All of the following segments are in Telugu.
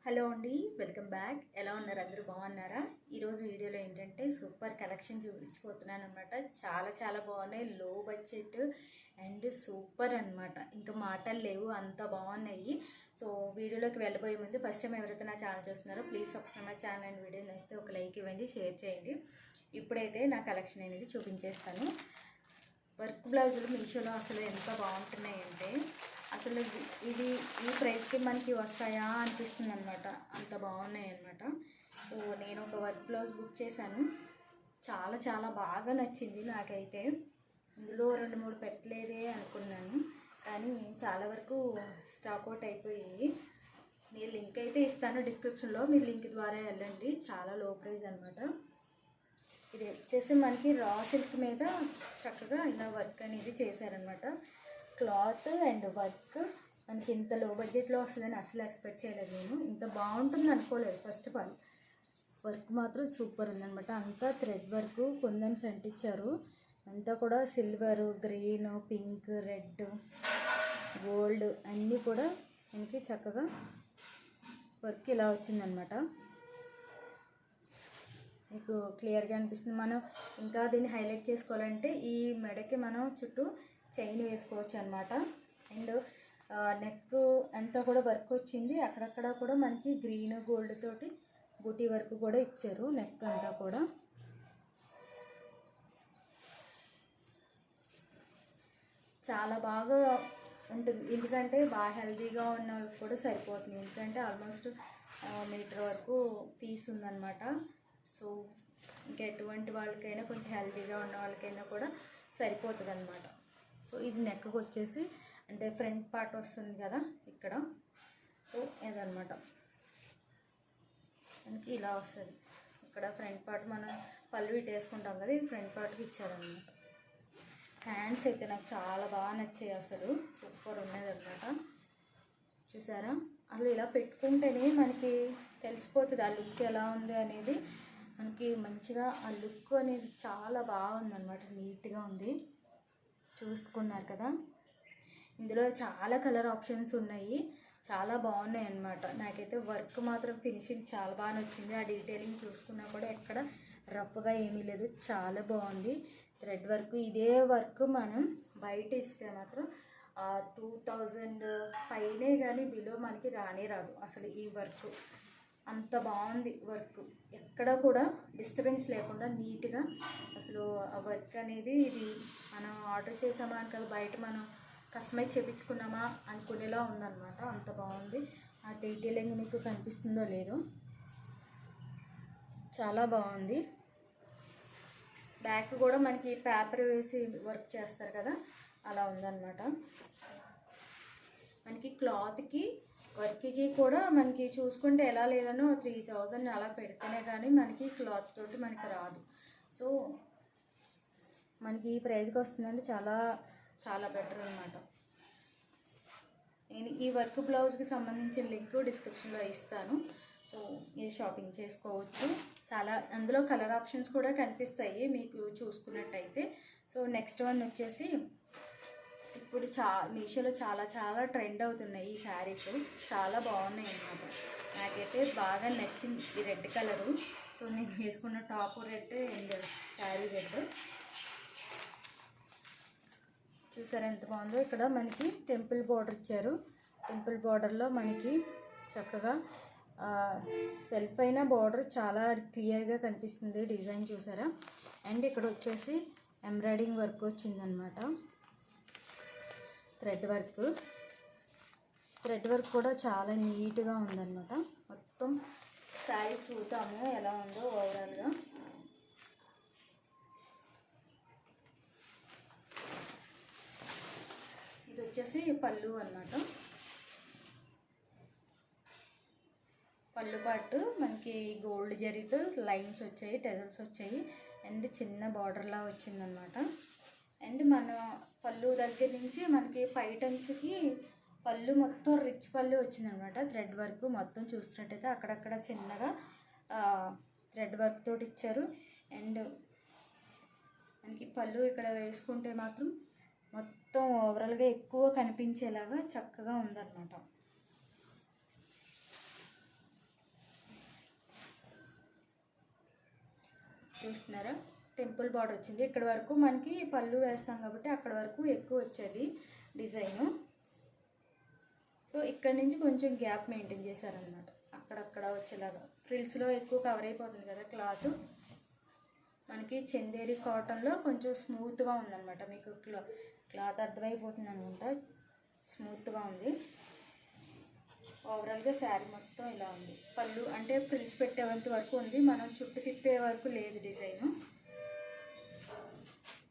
హలో అండి, వెల్కమ్ బ్యాక్. ఎలా ఉన్నారు? అందరూ బాగున్నారా? ఈరోజు వీడియోలో ఏంటంటే సూపర్ కలెక్షన్ చూపించిపోతున్నాను అనమాట. చాలా చాలా బాగున్నాయి, లో బడ్జెట్ అండ్ సూపర్ అనమాట. ఇంకా మాటలు లేవు, అంత బాగున్నాయి. సో వీడియోలోకి వెళ్ళబోయే ముందు ఫస్ట్ టైం ఎవరైతే నా ఛానల్ చూస్తున్నారో please subscribe my channel and video నచ్చితే ఒక లైక్ ఇవ్వండి, షేర్ చేయండి. ఇప్పుడైతే నా కలెక్షన్ అనేది చూపించేస్తాను. వర్క్ బ్లౌజులు మీషోలో అసలు ఎంత బాగుంటున్నాయంటే అసలు ఇది ఈ ప్రైస్కి మనకి వస్తాయా అనిపిస్తుంది అనమాట, అంత బాగున్నాయి అనమాట. సో నేను ఒక వర్క్ బ్లౌజ్ బుక్ చేశాను, చాలా చాలా బాగా నచ్చింది నాకైతే. ఇందులో 2-3 పెట్టలేదే అనుకున్నాను, కానీ చాలా వరకు స్టాక్ అవుట్ అయిపోయాయి. నేను లింక్ అయితే ఇస్తాను డిస్క్రిప్షన్లో, మీరు లింక్ ద్వారా వెళ్ళండి. చాలా లో ప్రైస్ అనమాట. ఇది వచ్చేసి మనకి రా సిల్క్ మీద చక్కగా ఇలా వర్క్ అనేది చేశారనమాట. క్లాత్ అండ్ వర్క్ మనకి ఇంత లో బడ్జెట్లో వస్తుందని అసలు ఎక్స్పెక్ట్ చేయలేదు. నేను ఇంత బాగుంటుంది అనుకోలేదు. ఫస్ట్ ఆఫ్ ఆల్ వర్క్ మాత్రం సూపర్ ఉందనమాట. అంతా థ్రెడ్ వర్క్ కొందన్స్ అంటించారు. అంతా కూడా silver, green, pink, red, gold అన్నీ కూడా మనకి చక్కగా వర్క్ ఇలా వచ్చిందనమాట. మీకు క్లియర్గా అనిపిస్తుంది. మనం ఇంకా దీన్ని హైలైట్ చేసుకోవాలంటే ఈ మెడకి మనం చుట్టూ చైన్ వేసుకోవచ్చు అనమాట. అండ్ నెక్ అంతా కూడా వర్క్ వచ్చింది. అక్కడక్కడ కూడా మనకి గ్రీన్ గోల్డ్ తోటి బూటీ వర్క్ కూడా ఇచ్చారు. నెక్ అంతా కూడా చాలా బాగా ఉంటుంది. ఎందుకంటే బాగా హెల్తీగా ఉన్న వాళ్ళకి కూడా సరిపోతుంది. ఎందుకంటే ఆల్మోస్ట్ మీటర్ వరకు తీసుందనమాట. సో ఇంకా ఎటువంటి వాళ్ళకైనా కొంచెం హెల్తీగా ఉన్న వాళ్ళకైనా కూడా సరిపోతుంది అనమాట. సో ఇది నెక్కి వచ్చేసి అంటే ఫ్రంట్ పార్ట్ వస్తుంది కదా ఇక్కడ. సో ఇదనమాట మనకి ఇలా వస్తుంది. ఇక్కడ ఫ్రంట్ పార్ట్ మనం పళ్ళు ఇటు వేసుకుంటాం కదా, ఇది ఫ్రంట్ పార్ట్కి ఇచ్చారనమాట. హ్యాండ్స్ అయితే నాకు చాలా బాగా నచ్చాయి, అసలు సూపర్ ఉన్నది అనమాట. చూసారా, అసలు ఇలా పెట్టుకుంటేనే మనకి తెలిసిపోతుంది ఆ లుక్ ఎలా ఉంది అనేది. మనకి మంచిగా ఆ లుక్ అనేది చాలా బాగుందన్నమాట, నీట్గా ఉంది. చూసుకున్నారు కదా, ఇందులో చాలా కలర్ ఆప్షన్స్ ఉన్నాయి, చాలా బాగున్నాయి అన్నమాట. నాకైతే వర్క్ మాత్రం ఫినిషింగ్ చాలా బాగా నచ్చింది. ఆ డీటెయిలింగ్ చూసుకున్నా కూడా ఎక్కడ రఫ్గా ఏమీ లేదు, చాలా బాగుంది. థ్రెడ్ వర్క్, ఇదే వర్క్ మనం బయట ఇస్తే మాత్రం 2000 పైనే కానీ బిలో మనకి రానే రాదు అసలు. ఈ వర్క్ అంత బాగుంది. వర్క్ ఎక్కడ కూడా డిస్టర్బెన్స్ లేకుండా నీట్గా అసలు ఆ వర్క్ అనేది ఇది మనం ఆర్డర్ చేసామా అని కదా, బయట మనం కస్టమైజ్ చేయించుకున్నామా అనుకునేలా ఉందన్నమాట. అంత బాగుంది. ఆ డీటెయిలింగ్ మీకు కనిపిస్తుందో లేదో, చాలా బాగుంది. బ్యాక్ కూడా మనకి పేపర్ వేసి వర్క్ చేస్తారు కదా, అలా ఉందన్నమాట. మనకి క్లాత్కి వర్క్కి కూడా మనకి చూసుకుంటే ఎలా లేదనో 3000 అలా పెడితేనే కానీ మనకి క్లాత్ తోటి మనకి రాదు. సో మనకి ఈ ప్రైస్కి వస్తుందంటే చాలా చాలా బెటర్ అనమాట. నేను ఈ వర్క్ బ్లౌజ్కి సంబంధించిన లింక్ డిస్క్రిప్షన్లో ఇస్తాను. సో ఇది షాపింగ్ చేసుకోవచ్చు. చాలా అందులో కలర్ ఆప్షన్స్ కూడా కనిపిస్తాయి మీకు చూసుకున్నట్టయితే. సో నెక్స్ట్ వన్ వచ్చేసి ఇప్పుడు మీషోలో చాలా చాలా ట్రెండ్ అవుతున్నాయి ఈ శారీస్, చాలా బాగున్నాయి అన్నమాట. నాకైతే బాగా నచ్చింది ఈ రెడ్ కలరు. సో నేను వేసుకున్న top red and sari red. చూసారా ఎంత బాగుందో. ఇక్కడ మనకి టెంపుల్ బార్డర్ ఇచ్చారు. టెంపుల్ బార్డర్లో మనకి చక్కగా సెల్ఫ్ అయిన బార్డర్ చాలా క్లియర్గా కనిపిస్తుంది డిజైన్, చూసారా. అండ్ ఇక్కడ వచ్చేసి ఎంబ్రాయిడింగ్ వర్క్ వచ్చిందనమాట. థ్రెడ్ వర్క్ కూడా చాలా నీట్గా ఉందన్నమాట. మొత్తం శారీ చూద్దాము ఎలా ఉందో ఓవరాల్గా. ఇది వచ్చేసి పళ్ళు అన్నమాట. పళ్ళు పాటు మనకి గోల్డ్ జరీతో లైన్స్ వచ్చాయి, టెజల్స్ వచ్చాయి అండ్ చిన్న బార్డర్లా వచ్చిందనమాట. అండ్ మన పళ్ళు దగ్గర నుంచి మనకి పైటంచుకి పళ్ళు మొత్తం రిచ్ పళ్ళు వచ్చిందనమాట. థ్రెడ్ వర్క్ మొత్తం చూస్తున్నట్టయితే అక్కడక్కడ చిన్నగా థ్రెడ్ వర్క్ తోటి ఇచ్చారు. అండ్ మనకి పళ్ళు ఇక్కడ వేసుకుంటే మాత్రం మొత్తం ఓవరాల్గా ఎక్కువ కనిపించేలాగా చక్కగా ఉందన్నమాట. చూస్తున్నారా టెంపుల్ బార్డర్ వచ్చింది. ఇక్కడ వరకు మనకి పళ్ళు వేస్తాం కాబట్టి అక్కడ వరకు ఎక్కువ వచ్చేది డిజైను. సో ఇక్కడ నుంచి కొంచెం గ్యాప్ మెయింటైన్ చేశారనమాట, అక్కడక్కడ వచ్చేలాగా. ఫ్రిల్స్లో ఎక్కువ కవర్ అయిపోతుంది కదా క్లాత్. మనకి చందేరి కాటన్లో కొంచెం స్మూత్గా ఉందన్నమాట. మీకు క్లాత్ అర్థమైపోతుంది అనుకుంటా, స్మూత్గా ఉంది. ఓవరాల్గా శారీ మొత్తం ఇలా ఉంది. పళ్ళు అంటే ఫ్రిల్స్ పెట్టేంత వరకు ఉంది, మనం చుట్టూ తిప్పే వరకు లేదు డిజైను.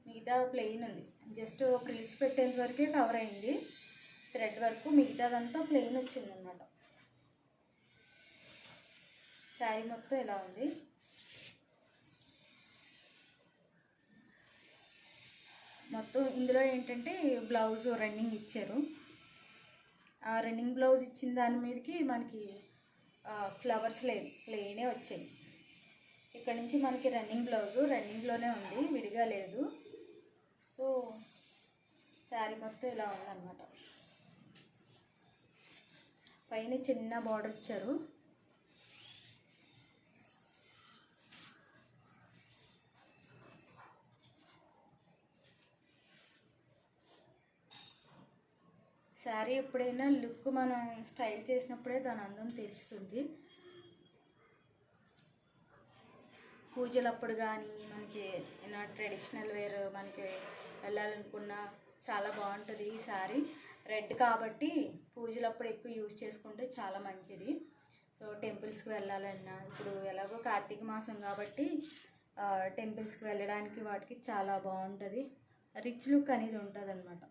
మిగతా ప్లెయిన్ ఉంది, జస్ట్ ఫ్రిల్స్ పెట్టేంత వరకే కవర్ అయింది థ్రెడ్ వరకు, మిగతాదంతా ప్లెయిన్ వచ్చిందన్నమాట. శారీ మొత్తం ఇలా ఉంది. మొత్తం ఇందులో ఏంటంటే బ్లౌజ్ రన్నింగ్ ఇచ్చారు. ఆ రన్నింగ్ బ్లౌజ్ ఇచ్చిన దాని మీదకి మనకి ఫ్లవర్స్ లేదు, ప్లెయినే వచ్చాయి. ఇక్కడ నుంచి మనకి రన్నింగ్ బ్లౌజు రన్నింగ్లోనే ఉంది, విడిగా లేదు. సో శారీ మొత్తం ఇలా ఉందన్నమాట. పైన చిన్న బార్డర్ ఇచ్చారు. శారీ ఎప్పుడైనా లుక్ మనం స్టైల్ చేసినప్పుడే దాని అందం తెలుస్తుంది. పూజలప్పుడు కానీ మనకి ఏమైనా ట్రెడిషనల్ వేర్ మనకి వెళ్ళాలనుకున్నా చాలా బాగుంటుంది ఈ శారీ. రెడ్ కాబట్టి పూజలప్పుడు ఎక్కువ యూజ్ చేసుకుంటే చాలా మంచిది. సో టెంపుల్స్కి వెళ్ళాలన్నా, ఇప్పుడు ఎలాగో కార్తీక మాసం కాబట్టి టెంపుల్స్కి వెళ్ళడానికి వాటికి చాలా బాగుంటుంది. రిచ్ లుక్ అనేది ఉంటుంది అన్నమాట.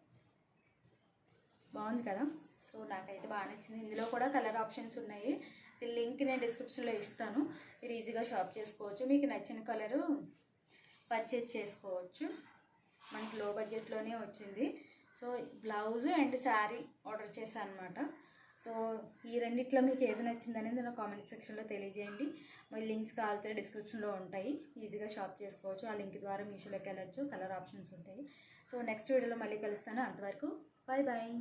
బాగుంది కదా. సో నాకైతే బాగా నచ్చింది. ఇందులో కూడా కలర్ ఆప్షన్స్ ఉన్నాయి, లింక్ నేను డిస్క్రిప్షన్లో ఇస్తాను, మీరు ఈజీగా షాప్ చేసుకోవచ్చు. మీకు నచ్చిన కలరు పర్చేజ్ చేసుకోవచ్చు. మనకి లో బడ్జెట్లోనే వచ్చింది. So blouse and sari order చేశాను అనమాట. సో ఈ రెండిట్లో మీకు ఏది నచ్చింది అనేది నా కామెంట్ సెక్షన్లో తెలియజేయండి. మరి లింక్స్ కావాల్సిన డిస్క్రిప్షన్లో ఉంటాయి, ఈజీగా షాప్ చేసుకోవచ్చు. ఆ లింక్ ద్వారా మీషోలోకి వెళ్ళచ్చు, కలర్ ఆప్షన్స్ ఉంటాయి. సో నెక్స్ట్ వీడియోలో మళ్ళీ కలుస్తాను. అంతవరకు బాయ్ బాయ్.